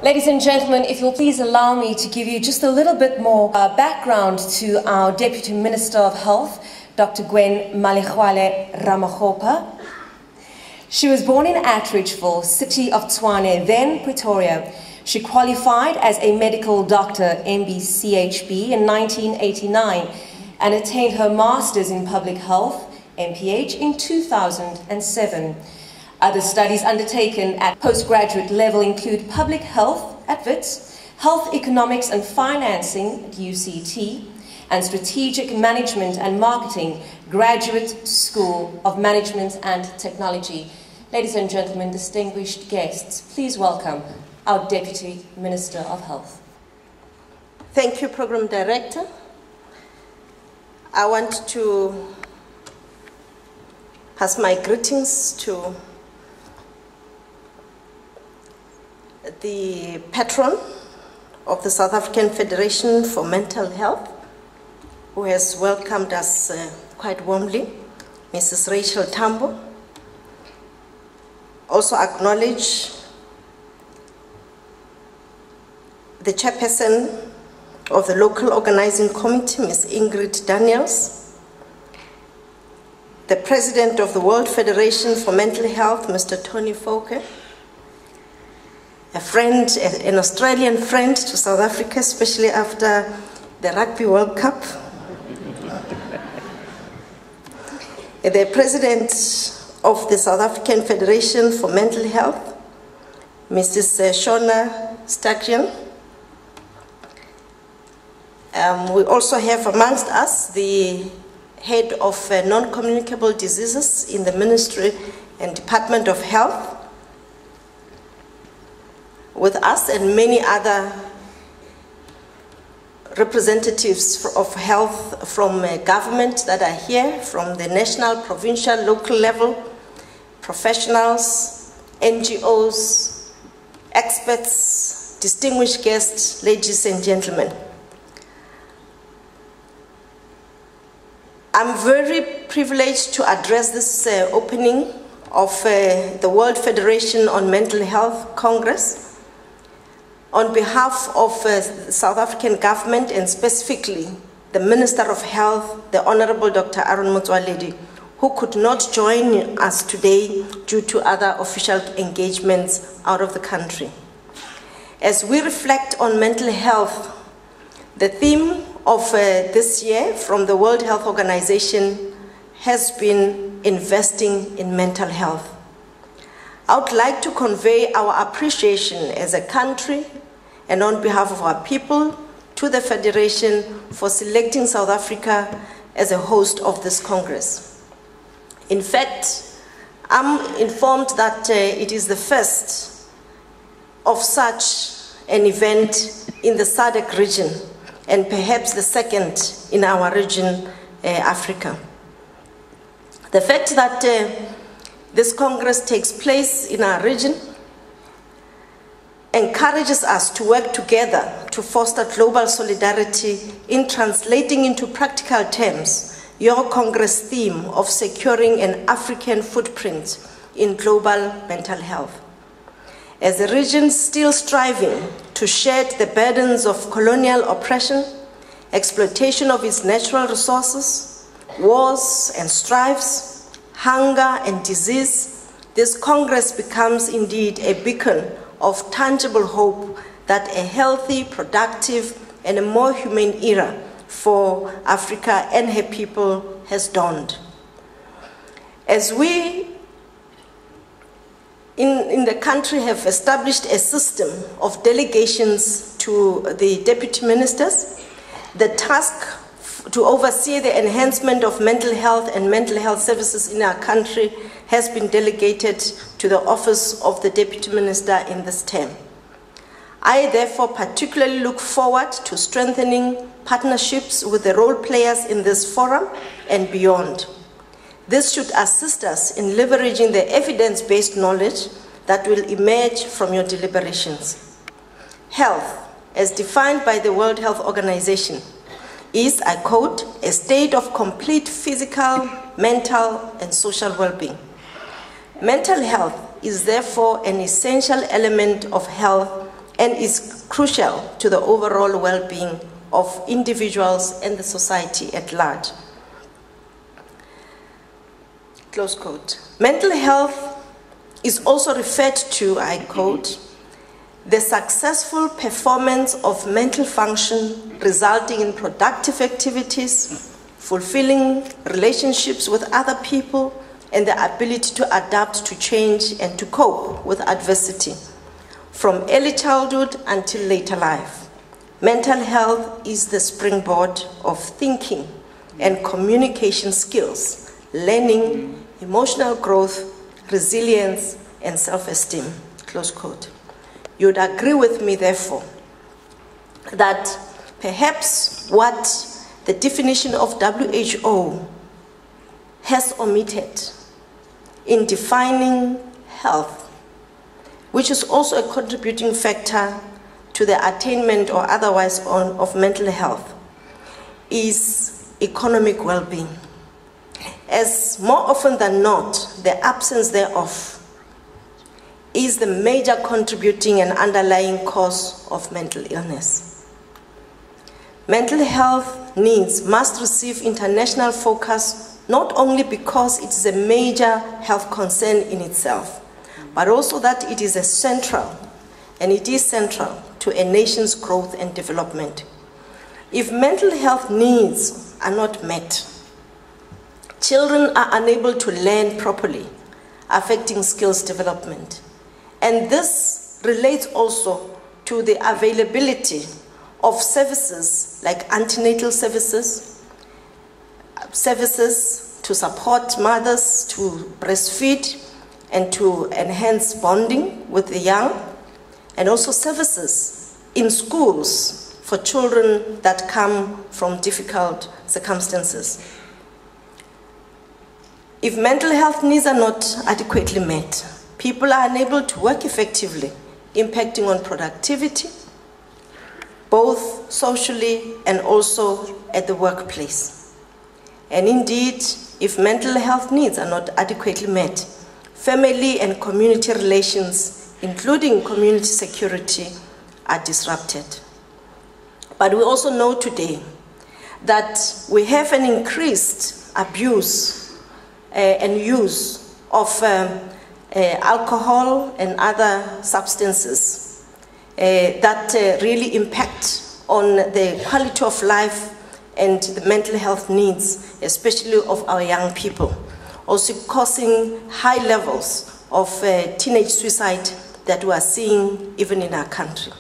Ladies and gentlemen, if you'll please allow me to give you just a little bit more background to our Deputy Minister of Health, Dr. Gwen Ramokgopa. She was born in Atteridgeville, city of Tshwane, then Pretoria. She qualified as a medical doctor, MB-CHB, in 1989 and attained her Master's in Public Health, MPH, in 2007. Other studies undertaken at postgraduate level include Public Health at WITS, Health Economics and Financing at UCT, and Strategic Management and Marketing, Graduate School of Management and Technology. Ladies and gentlemen, distinguished guests, please welcome our Deputy Minister of Health. Thank you, Program Director. I want to pass my greetings to the patron of the South African Federation for Mental Health, who has welcomed us quite warmly, Mrs. Rachel Tambo. Also acknowledge the chairperson of the local organizing committee, Ms. Ingrid Daniels, the president of the World Federation for Mental Health, Mr. Tony Fouke, a friend, an Australian friend to South Africa, especially after the Rugby World Cup. The president of the South African Federation for Mental Health, Mrs. Shona Stakian. We also have amongst us the head of non-communicable diseases in the Ministry and Department of Health, with us, and many other representatives of health from government that are here, from the national, provincial, local level, professionals, NGOs, experts, distinguished guests, ladies and gentlemen. I'm very privileged to address this opening of the World Federation on Mental Health Congress on behalf of the South African government, and specifically the Minister of Health, the Honorable Dr. Aaron Motsoaledi, who could not join us today due to other official engagements out of the country. As we reflect on mental health, the theme of this year from the World Health Organization has been investing in mental health. I would like to convey our appreciation as a country and on behalf of our people to the Federation for selecting South Africa as a host of this Congress. In fact, I'm informed that it is the first of such an event in the SADC region, and perhaps the second in our region, Africa. The fact that this Congress takes place in our region encourages us to work together to foster global solidarity in translating into practical terms your Congress theme of securing an African footprint in global mental health. As a region still striving to shed the burdens of colonial oppression, exploitation of its natural resources, wars and strifes, hunger and disease, this Congress becomes indeed a beacon of tangible hope that a healthy, productive, and a more humane era for Africa and her people has dawned. As we in the country have established a system of delegations to the deputy ministers, the task to oversee the enhancement of mental health and mental health services in our country has been delegated to the office of the Deputy Minister in this term. I therefore particularly look forward to strengthening partnerships with the role players in this forum and beyond. This should assist us in leveraging the evidence-based knowledge that will emerge from your deliberations. Health, as defined by the World Health Organization, is, I quote, a state of complete physical, mental, and social well-being. Mental health is therefore an essential element of health and is crucial to the overall well-being of individuals and the society at large. Close quote. Mental health is also referred to, I quote, the successful performance of mental function resulting in productive activities, fulfilling relationships with other people, and the ability to adapt to change and to cope with adversity from early childhood until later life. Mental health is the springboard of thinking and communication skills, learning, emotional growth, resilience, and self-esteem. Close quote. You would agree with me, therefore, that perhaps what the definition of WHO has omitted in defining health, which is also a contributing factor to the attainment or otherwise of mental health, is economic well-being. As more often than not, the absence thereof is the major contributing and underlying cause of mental illness. Mental health needs must receive international focus, not only because it is a major health concern in itself, but also that it is central to a nation's growth and development. If mental health needs are not met, children are unable to learn properly, affecting skills development. And this relates also to the availability of services like antenatal services, services to support mothers to breastfeed and to enhance bonding with the young, and also services in schools for children that come from difficult circumstances. If mental health needs are not adequately met, people are unable to work effectively, impacting on productivity, both socially and also at the workplace. And indeed, if mental health needs are not adequately met, family and community relations, including community security, are disrupted. But we also know today that we have an increased abuse and use of alcohol and other substances that really impact on the quality of life and the mental health needs, especially of our young people, also causing high levels of teenage suicide that we are seeing even in our country.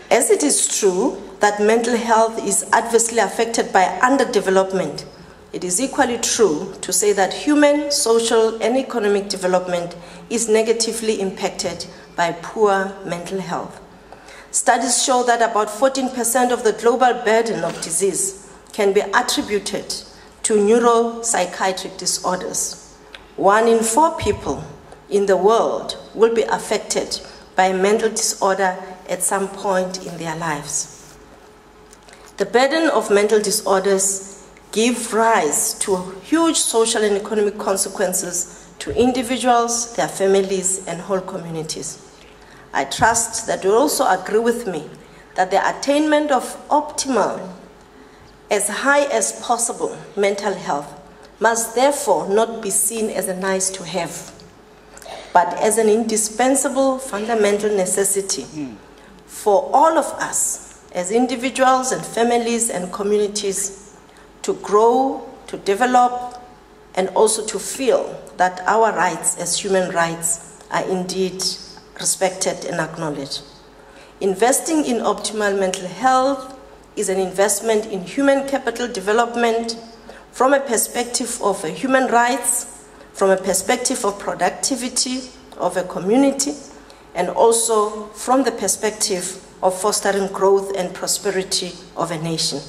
As it is true that mental health is adversely affected by underdevelopment, it is equally true to say that human, social, and economic development is negatively impacted by poor mental health. Studies show that about 14% of the global burden of disease can be attributed to neuropsychiatric disorders. 1 in 4 people in the world will be affected by a mental disorder at some point in their lives. The burden of mental disorders give rise to huge social and economic consequences to individuals, their families, and whole communities. I trust that you also agree with me that the attainment of optimal, as high as possible mental health must therefore not be seen as a nice to have, but as an indispensable fundamental necessity for all of us as individuals and families and communities to grow, to develop, and also to feel that our rights as human rights are indeed respected and acknowledged. Investing in optimal mental health is an investment in human capital development from a perspective of human rights, from a perspective of productivity of a community, and also from the perspective of fostering growth and prosperity of a nation.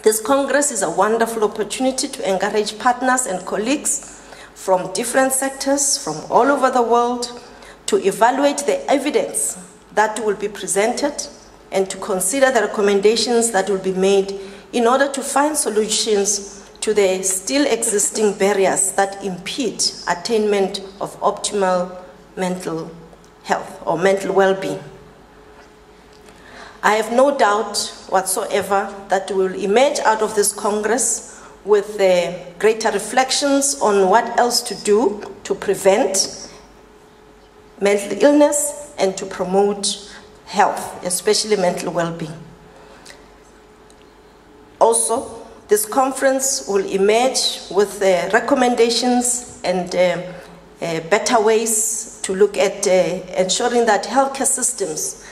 This Congress is a wonderful opportunity to encourage partners and colleagues from different sectors from all over the world to evaluate the evidence that will be presented and to consider the recommendations that will be made in order to find solutions to the still existing barriers that impede attainment of optimal mental health or mental well-being. I have no doubt whatsoever that we will emerge out of this Congress with greater reflections on what else to do to prevent mental illness and to promote health, especially mental well-being. Also, this conference will emerge with recommendations and better ways to look at ensuring that healthcare systems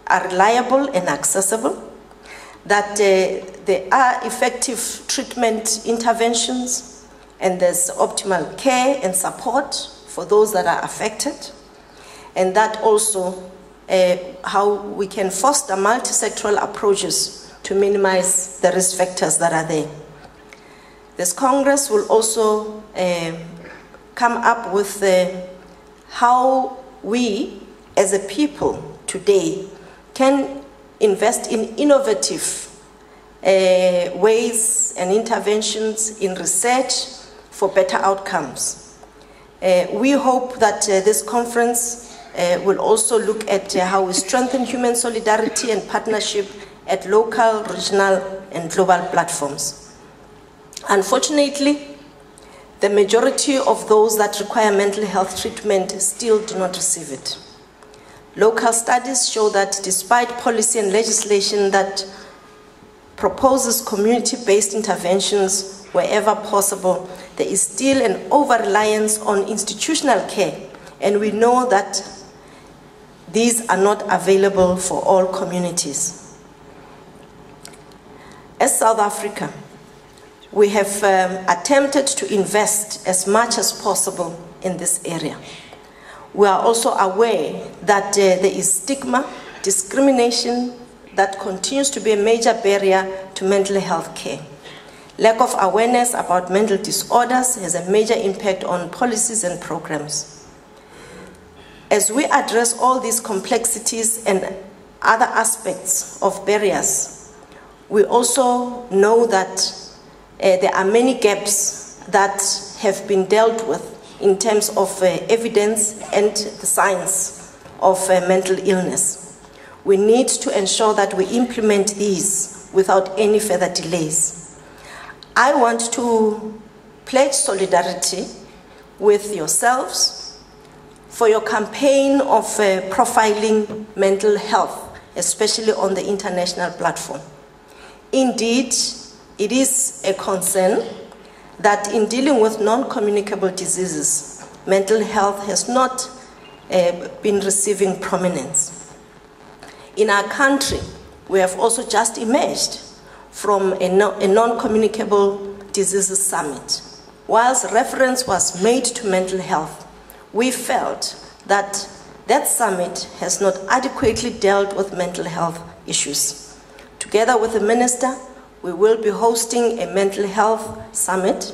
are reliable and accessible, that there are effective treatment interventions, and there's optimal care and support for those that are affected, and that also how we can foster multi-sectoral approaches to minimize the risk factors that are there. This Congress will also come up with how we as a people today can invest in innovative ways and interventions in research for better outcomes. We hope that this conference will also look at how we strengthen human solidarity and partnership at local, regional, and global platforms. Unfortunately, the majority of those that require mental health treatment still do not receive it. Local studies show that despite policy and legislation that proposes community-based interventions wherever possible, there is still an over-reliance on institutional care, and we know that these are not available for all communities. As South Africa, we have attempted to invest as much as possible in this area. We are also aware that there is stigma, discrimination that continues to be a major barrier to mental health care. Lack of awareness about mental disorders has a major impact on policies and programs. As we address all these complexities and other aspects of barriers, we also know that there are many gaps that have been dealt with in terms of evidence and the science of mental illness. We need to ensure that we implement these without any further delays. I want to pledge solidarity with yourselves for your campaign of profiling mental health, especially on the international platform. Indeed, it is a concern that in dealing with non-communicable diseases, mental health has not been receiving prominence. In our country, we have also just emerged from a non-communicable diseases summit. Whilst reference was made to mental health, we felt that that summit has not adequately dealt with mental health issues. Together with the minister, we will be hosting a mental health summit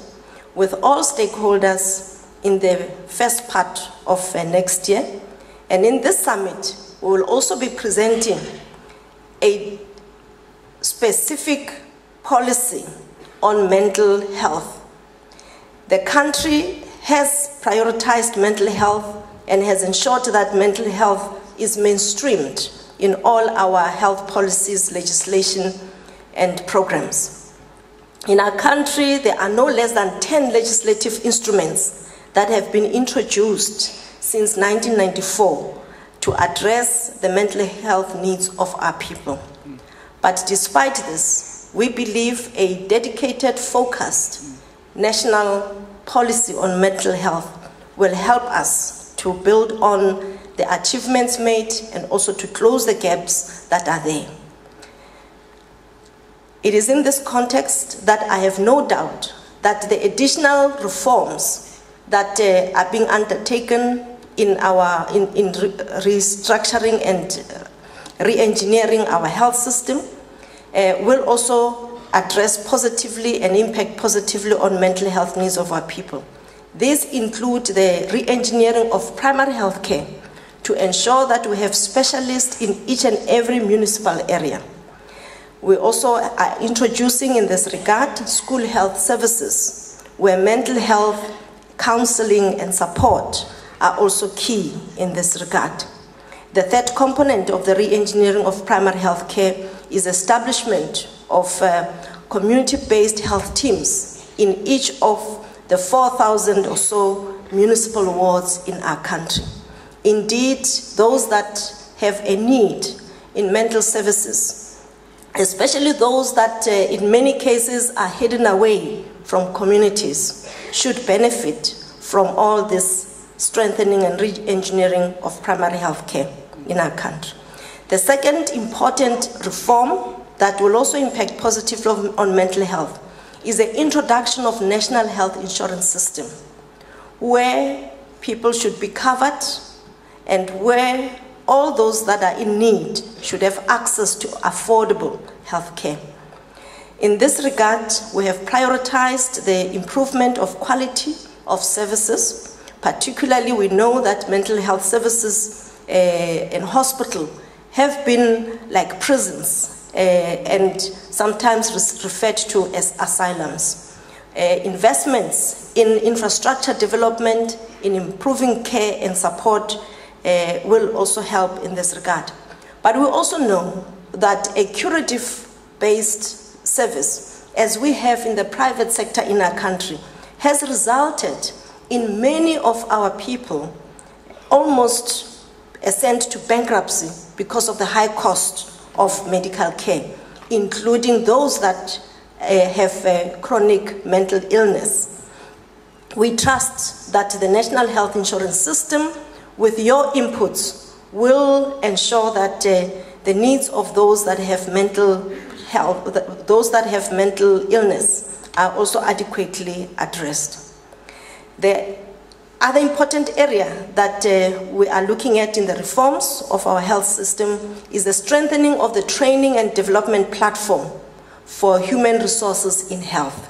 with all stakeholders in the first part of next year. And in this summit, we will also be presenting a specific policy on mental health. The country has prioritized mental health and has ensured that mental health is mainstreamed in all our health policies, legislation, and programs. In our country, there are no less than 10 legislative instruments that have been introduced since 1994 to address the mental health needs of our people. But despite this, we believe a dedicated, focused national policy on mental health will help us to build on the achievements made and also to close the gaps that are there. It is in this context that I have no doubt that the additional reforms that are being undertaken in restructuring and re-engineering our health system will also address positively and impact positively on mental health needs of our people. These include the re-engineering of primary health care to ensure that we have specialists in each and every municipal area. We also are introducing in this regard school health services, where mental health, counseling, and support are also key in this regard. The third component of the re-engineering of primary health care is establishment of community-based health teams in each of the 4,000 or so municipal wards in our country. Indeed, those that have a need in mental services, especially those that in many cases are hidden away from communities, should benefit from all this strengthening and re-engineering of primary health care in our country. The second important reform that will also impact positively on mental health is the introduction of national health insurance system, where people should be covered and where all those that are in need should have access to affordable health care. In this regard, we have prioritized the improvement of quality of services. Particularly, we know that mental health services in hospital have been like prisons and sometimes referred to as asylums. Investments in infrastructure development, in improving care and support will also help in this regard. But we also know that a curative-based service, as we have in the private sector in our country, has resulted in many of our people almost sent to bankruptcy because of the high cost of medical care, including those that have chronic mental illness. We trust that the National Health Insurance System, with your inputs, will ensure that the needs of those that have mental health, those that have mental illness, are also adequately addressed. The other important area that we are looking at in the reforms of our health system is the strengthening of the training and development platform for human resources in health.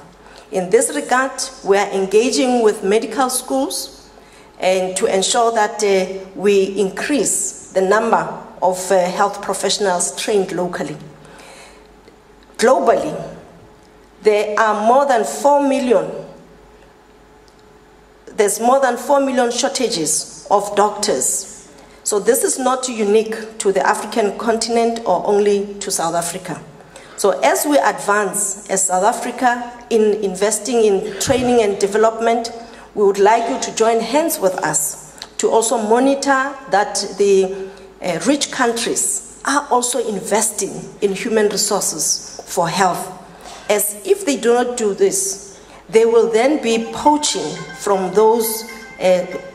In this regard, we are engaging with medical schools and to ensure that we increase the number of health professionals trained locally. Globally, there are more than 4 million shortages of doctors. So this is not unique to the African continent or only to South Africa. So as we advance as South Africa in investing in training and development, we would like you to join hands with us to also monitor that the rich countries are also investing in human resources for health. As if they do not do this, they will then be poaching from those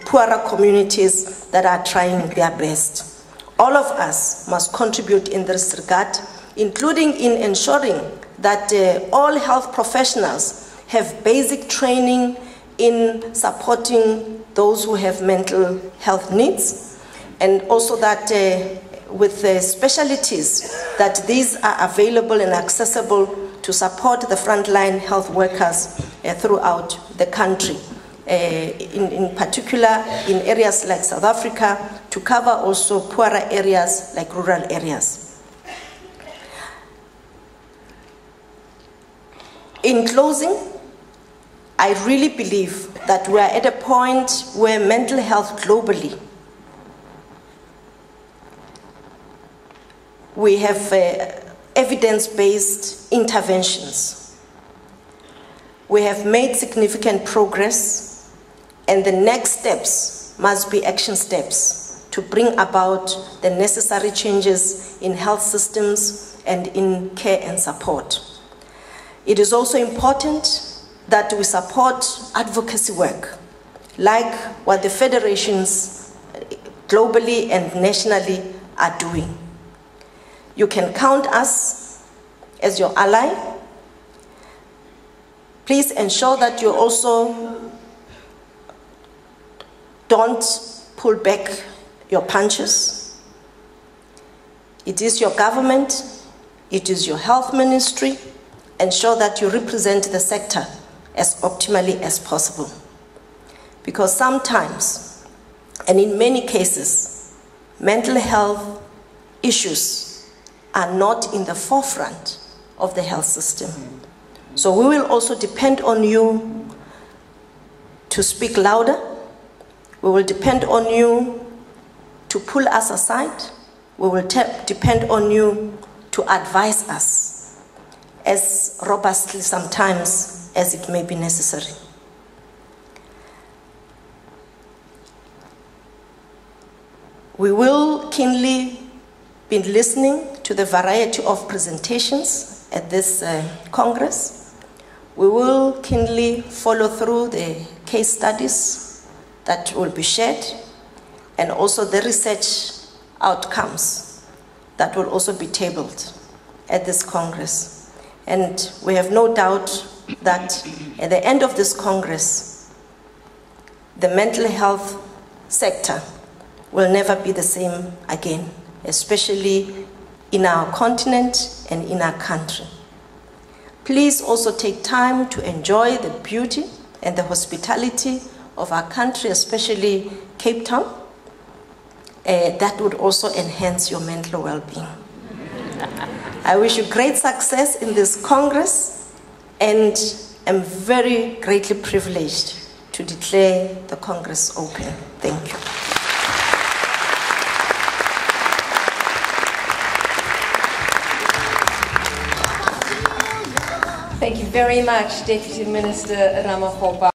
poorer communities that are trying their best. All of us must contribute in this regard, including in ensuring that all health professionals have basic training in supporting those who have mental health needs, and also that with the specialties that these are available and accessible to support the frontline health workers throughout the country, in particular in areas like South Africa, to cover also poorer areas like rural areas. In closing, I really believe that we are at a point where mental health globally, we have evidence-based interventions. We have made significant progress, and the next steps must be action steps to bring about the necessary changes in health systems and in care and support. It is also important that we support advocacy work, like what the federations globally and nationally are doing. You can count us as your ally. Please ensure that you also don't pull back your punches. It is your government, it is your health ministry. Ensure that you represent the sector as optimally as possible. Because sometimes, and in many cases, mental health issues are not in the forefront of the health system. So we will also depend on you to speak louder. We will depend on you to pull us aside. We will depend on you to advise us as robustly sometimes as it may be necessary. We will keenly be listening to the variety of presentations at this Congress. We will keenly follow through the case studies that will be shared and also the research outcomes that will also be tabled at this Congress. And we have no doubt that at the end of this Congress, the mental health sector will never be the same again, especially in our continent and in our country. Please also take time to enjoy the beauty and the hospitality of our country, especially Cape Town. That would also enhance your mental well-being. I wish you great success in this Congress and am very greatly privileged to declare the Congress open. Thank you. Thank you very much, Deputy Minister Ramokgopa.